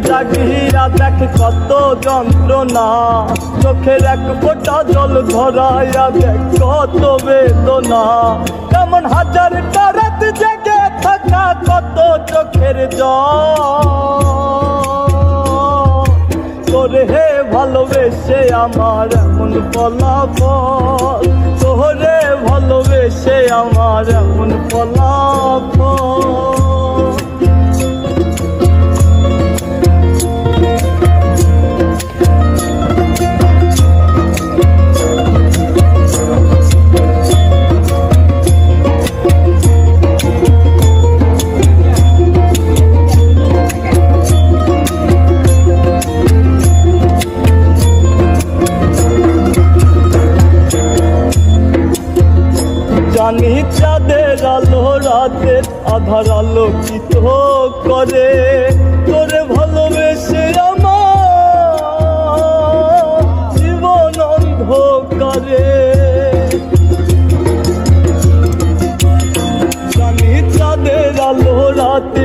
জাগিয়া দেখ কত যন্ত্রণা, চোখের এক ফোঁটা জল ধরাইয়া দেখ কত বেদনা। কেমন হাজারটা রাত জেগে থাকা কত চোখের জল, তোরে হে ভালোবেসে আমার এমন ফলাফল, তোরে ভালোবেসে আমার এমন ফলাফল। জানি চাঁদের আলো রাতের আধার আলোকিত করে, তোরে ভালোবেসে আমার জীবন অন্ধকারে। জানি চাঁদের আলো রাতে